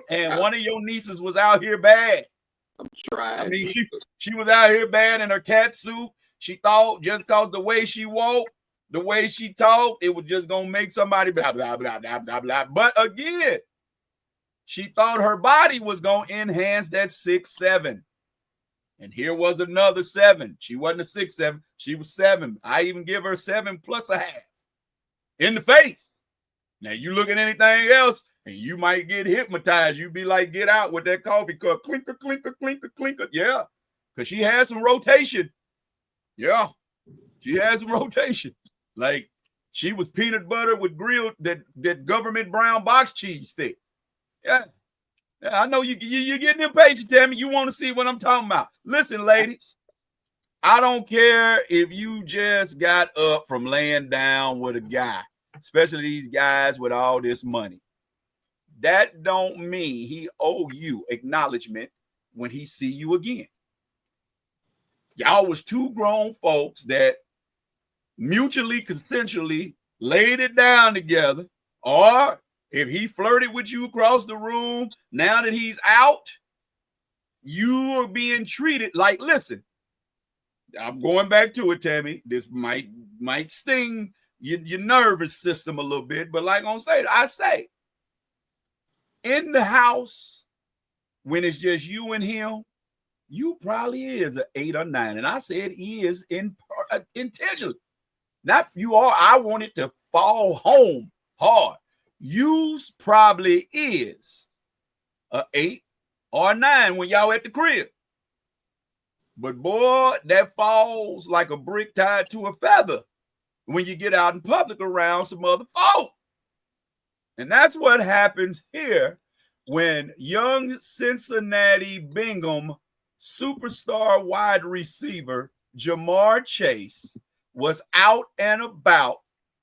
And one of your nieces was out here bad. I'm trying. I mean, she was out here bad in her cat suit. She thought just because the way she walked, the way she talked, it was just gonna make somebody blah blah blah blah blah blah. But again, she thought her body was gonna enhance that 6'7". And here was another 7. She wasn't a 6'7", she was 7. I even give her 7 plus a half in the face. Now you look at anything else, and you might get hypnotized. You'd be like, get out with that coffee cup. Clinker, clinker, clinker, clinker. Yeah. Because she had some rotation. Yeah. She had some rotation. Like, she was peanut butter with grilled that government brown box cheese stick. Yeah. I know you're getting impatient, Tammy. You want to see what I'm talking about. Listen, ladies. I don't care if you just got up from laying down with a guy, especially these guys with all this money. That don't mean he owe you acknowledgement when he see you again. Y'all was two grown folks that mutually, consensually laid it down together. Or if he flirted with you across the room, now that he's out, you are being treated like, listen, I'm going back to it, Tammy. This might sting your nervous system a little bit, but like on stage, I say, in the house, when it's just you and him, you probably is an 8 or 9. And I said is intentionally. Not you are. I want it to fall home hard. You's probably is an 8 or 9 when y'all at the crib. But boy, that falls like a brick tied to a feather when you get out in public around some other folk. And that's what happens here when young Cincinnati Bingham superstar wide receiver Jamar Chase was out and about,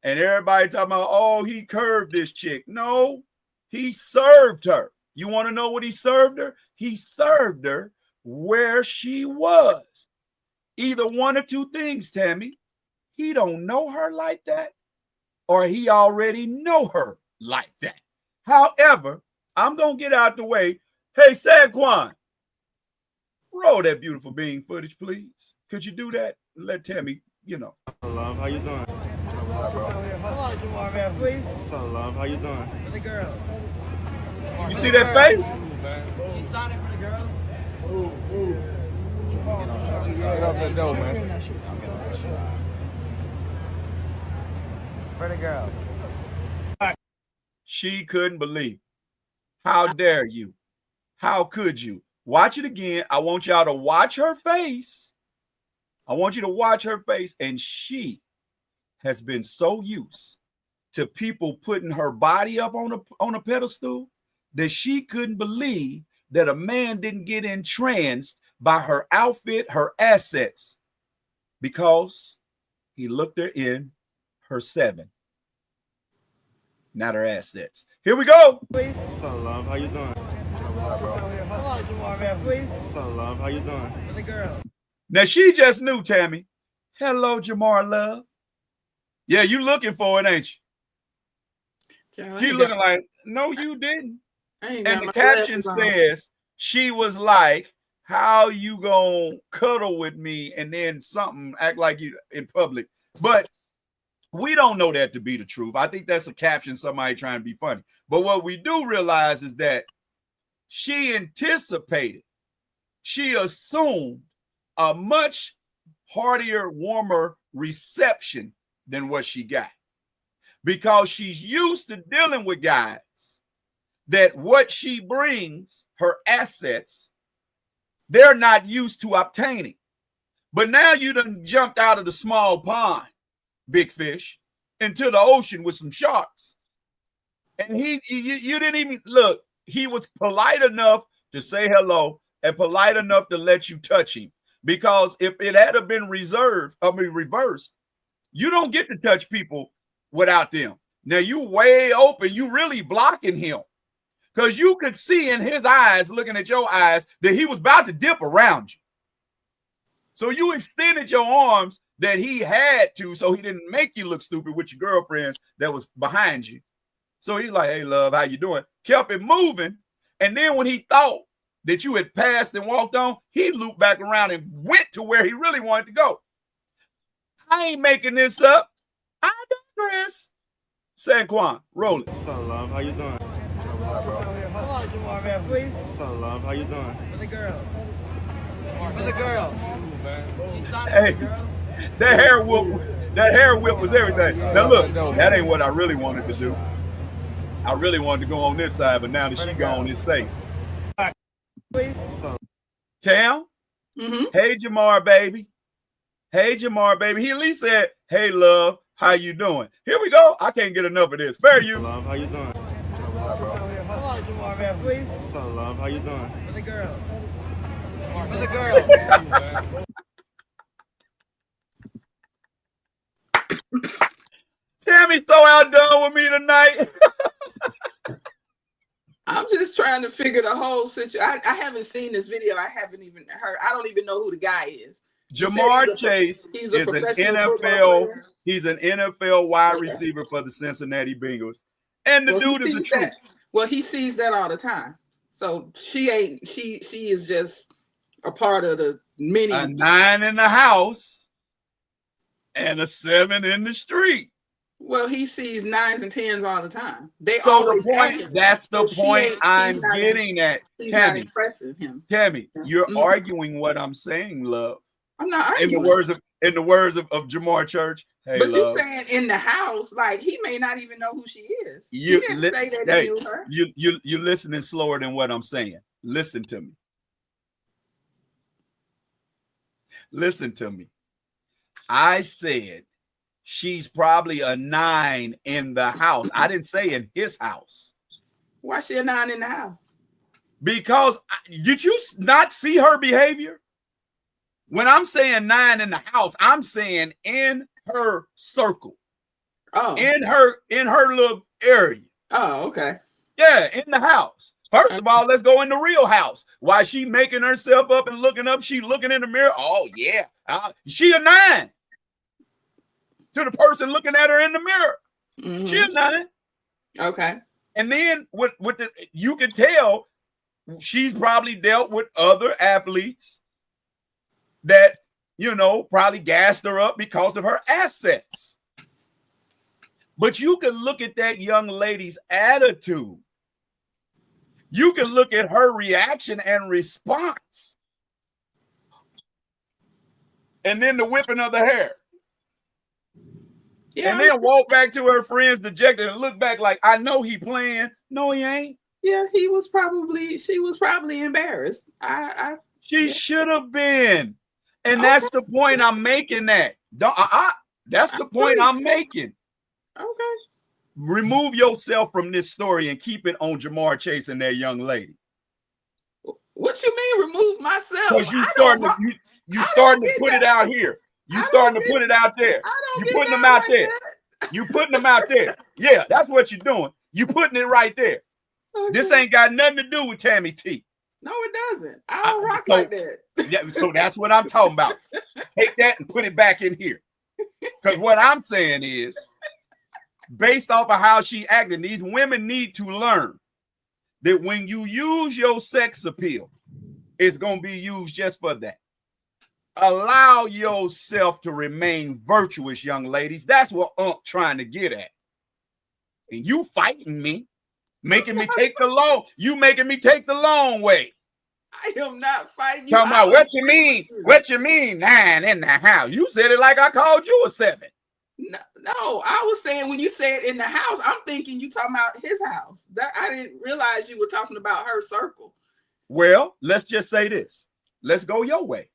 and everybody talking about, oh, he curved this chick. No, he served her. You want to know what he served her? He served her where she was. Either one or two things, Tammy. He don't know her like that, or he already know her like that. However, I'm going to get out the way. Hey, Saquon, roll that beautiful bean footage, please. Could you do that? Let Tammy, Love, how you doing? Come on, Jamar, man, please. What's up, love? How you doing? For the girls. You see that face? You signed it for the girls? Get off that door, man. For the girls. She couldn't believe. How dare you? How could you? Watch it again. I want y'all to watch her face. I want you to watch her face. And she has been so used to people putting her body up on a pedestal that she couldn't believe that a man didn't get entranced by her outfit, her assets, because he looked her in her 7, not her assets. Here we go. Please. What's up, love? How you doing? Come on, Jamar, man, please. What's up, love? How you doing? For the girls. Now she just knew, Tammy. Hello, Jamar Love. Yeah, you looking for it, ain't you? She looking like, no, you didn't. And the caption says she was like, how you gonna cuddle with me and then something act like you in public? But we don't know that to be the truth. I think that's a caption, somebody trying to be funny. But what we do realize is that she anticipated, she assumed a much heartier, warmer reception than what she got, because she's used to dealing with guys that what she brings, her assets, they're not used to obtaining. But now you done jumped out of the small pond, big fish, into the ocean with some sharks. And you didn't even look. He was polite enough to say hello and polite enough to let you touch him. Because if it had been reversed, you don't get to touch people without them. Now you way open, you really blocking him. Because you could see in his eyes, looking at your eyes, that he was about to dip around you. So you extended your arms that he had to, so he didn't make you look stupid with your girlfriends that was behind you. So he's like, hey, love, how you doing? Kept it moving. And then when he thought that you had passed and walked on, he looped back around and went to where he really wanted to go. I ain't making this up. I digress. Saquon, roll it. What's up, love? How you doing? Hold on, Jamar, man, please. What's up, love? How you doing? For the girls. For the girls. You signed Hey. for the girls? That hair whip was everything. Now look, that ain't what I really wanted to do. I really wanted to go on this side, but now that she gone, it's safe. Please. Tam, hey Jamar, baby. Hey Jamar, baby. He at least said, hey love, how you doing? Here we go. I can't get enough of this. Fair use. Love, how you doing? Hold on, Jamar, man, please. What's up, love? How you doing? For the girls. For the girls. Tammy's so outdone with me tonight. I'm just trying to figure the whole situation. I haven't seen this video. I haven't even heard. I don't even know who the guy is. Jamar Chase he's is a an professional football NFL. player. He's an NFL wide receiver for the Cincinnati Bengals, and the dude is a truth. Well, he sees that all the time. So she ain't. She is just a part of the mini. A 9 in the house and a 7 in the street. Well, he sees 9s and 10s all the time. They So always the point. ask him. That's the So point I'm she's not- getting at. He's not Tammy, impressing him. Tammy, you're Mhm. arguing what I'm saying, love. I'm not In arguing. the words of Jamar Church, hey, But love. you're saying in the house, like he may not even know who she is. You He didn't say that hey, he knew her. you're listening slower than what I'm saying. Listen to me. Listen to me. I said she's probably a 9 in the house. I didn't say in his house. Why she a 9 in the house? Because did you not see her behavior? When I'm saying 9 in the house, I'm saying in her circle. Oh. In her little area. Oh, okay. Yeah, in the house. First of all, let's go in the real house. While she making herself up and looking up, she looking in the mirror. Oh, yeah. She a 9. To the person looking at her in the mirror. Mm-hmm. She a 9. Okay. And then you can tell she's probably dealt with other athletes that, probably gassed her up because of her assets. But you can look at that young lady's attitude. You can look at her reaction and response. And then the whipping of the hair. Yeah. And then walk back to her friends dejected and look back like, I know he playing. No, he ain't. Yeah, she was probably embarrassed. She should have been. And that's the point I'm making that. That's the point I'm making. Okay. Remove yourself from this story and keep it on Jamar Chase and that young lady. What you mean remove myself? Because you starting to put it out here. You starting to put it out there. You putting them out there. You putting them out there. Yeah, that's what you're doing. You putting it right there. Okay. This ain't got nothing to do with Tammy T. No, it doesn't. I don't rock like that. Yeah, so that's what I'm talking about. Take that and put it back in here. Because what I'm saying is, based off of how she acted, these women need to learn that when you use your sex appeal, it's going to be used just for that. Allow yourself to remain virtuous, young ladies. That's what trying to get at. And you fighting me, making me take the long. You making me take the long way. I am not fighting you. Talking about what you mean? What you mean? 9 in the house. You said it like I called you a 7. No, I was saying when you said in the house, I'm thinking you talking about his house. That I didn't realize you were talking about her circle. Well, let's just say this. Let's go your way.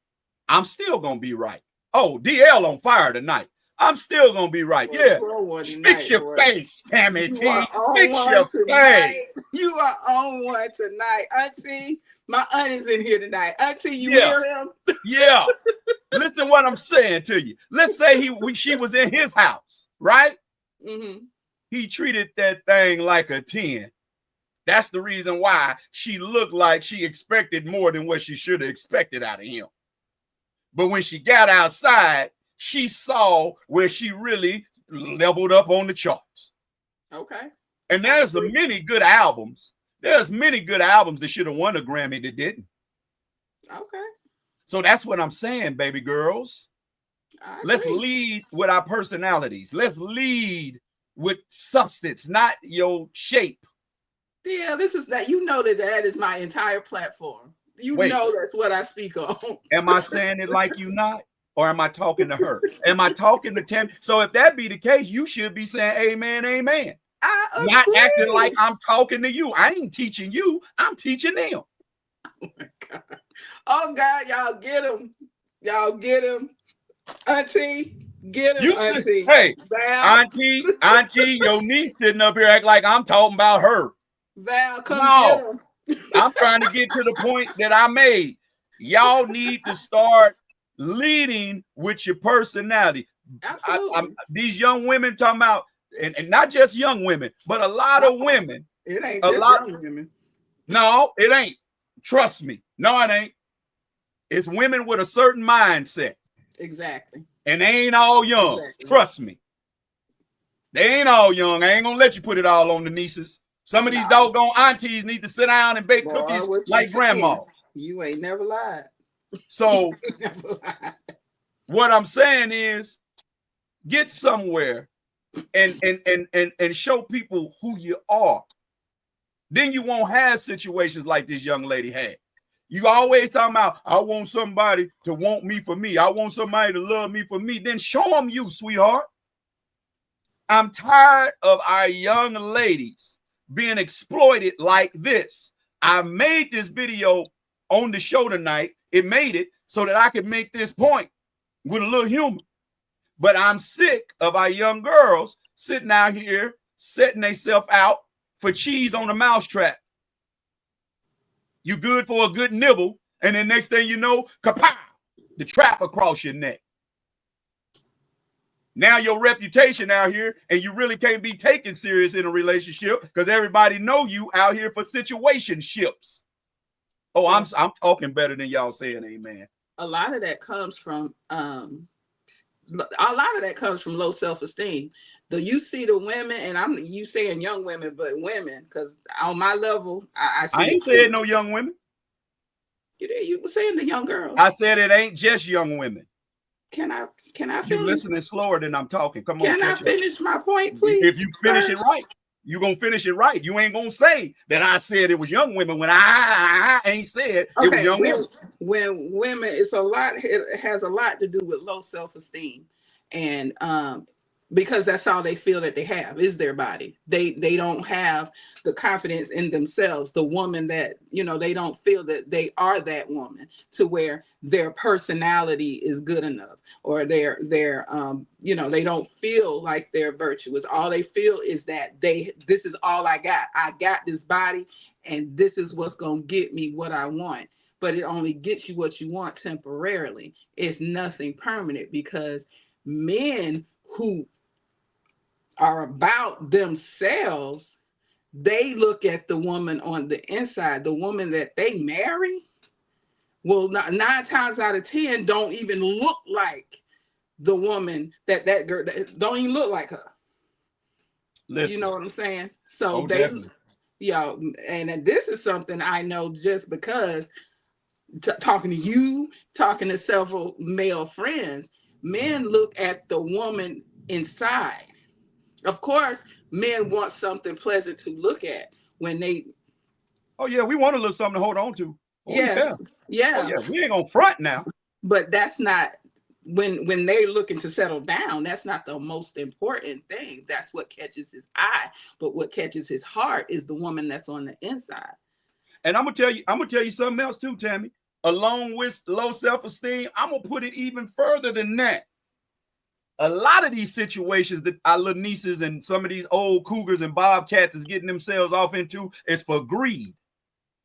I'm still gonna be right. Oh, DL on fire tonight. I'm still gonna be right. Yeah. Fix your face, Tammy T. Fix your face. You are on one tonight, Auntie. My aunt is in here tonight. Auntie, you hear him? Yeah. Listen what I'm saying to you. Let's say she was in his house, right? Mm-hmm. He treated that thing like a 10. That's the reason why she looked like she expected more than what she should have expected out of him. But when she got outside, she saw where she really leveled up on the charts. Okay. And there's many good albums There's many good albums that should have won a Grammy that didn't. Okay. So that's what I'm saying, baby girls. Let's lead with our personalities. Let's lead with substance, not your shape. Yeah, this is that. You know that is my entire platform. You know that's what I speak on. Am I saying it like you not? Or am I talking to her? Am I talking to Tammy? So if that be the case, you should be saying amen, amen. Not acting like I'm talking to you. I ain't teaching you. I'm teaching them. Oh my God. Oh God, y'all get him. Y'all get him. Auntie, get him, auntie. Hey, Val. auntie, your niece sitting up here act like I'm talking about her. Val, come get him. I'm trying to get to the point that I made. Y'all need to start leading with your personality. Absolutely. These young women talking about, and not just young women, but a lot of women. It ain't just young women. No, it ain't. Trust me. No, it ain't. It's women with a certain mindset. Exactly. And they ain't all young. Exactly. Trust me. They ain't all young. I ain't gonna let you put it all on the nieces. Some of these doggone aunties need to sit down and bake cookies like grandma. You ain't never lied. So what I'm saying is get somewhere and show people who you are. Then you won't have situations like this young lady had. You always talking about, I want somebody to want me for me. I want somebody to love me for me. Then show them you, sweetheart. I'm tired of our young ladies being exploited like this. I made this video on the show tonight. It made it so that I could make this point with a little humor. But I'm sick of our young girls sitting out here, setting themselves out for cheese on a mousetrap. You good for a good nibble, and then next thing you know, kapow, the trap across your neck. Now your reputation out here, and you really can't be taken serious in a relationship because everybody know you out here for situationships. Oh, I'm talking better than y'all saying amen. A lot of that comes from low self-esteem. You see the women, and you saying young women, but women, because on my level, I ain't saying no young women. You were saying the young girls. I said it ain't just young women. Can I finish? You listening slower than I'm talking. Come on. Can I finish my point, please? If you finish it right, you're gonna finish it right. You ain't gonna say that I said it was young women when I ain't said it was young women. When women, it has a lot to do with low self-esteem. And because that's all they feel that they have is their body. They don't have the confidence in themselves. The woman that, they don't feel that they are that woman to where their personality is good enough, or they don't feel like they're virtuous. All they feel is that this is all I got. I got this body, and this is what's going to get me what I want. But it only gets you what you want temporarily. It's nothing permanent, because men who are about themselves, they look at the woman on the inside, the woman that they marry. Well, 9 times out of 10 don't even look like the woman that girl don't even look like her. Listen, you know what I'm saying? So and this is something I know just because talking to you, talking to several male friends. Men look at the woman inside. Of course, men want something pleasant to look at when they. Oh yeah, we want a little something to hold on to. Oh, yeah. Oh, yeah, we ain't gonna front now. But that's not when they're looking to settle down. That's not the most important thing. That's what catches his eye. But what catches his heart is the woman that's on the inside. And I'm gonna tell you something else too, Tammy. Along with low self-esteem, I'm gonna put it even further than that. A lot of these situations that our little nieces and some of these old cougars and bobcats is getting themselves off into is for greed.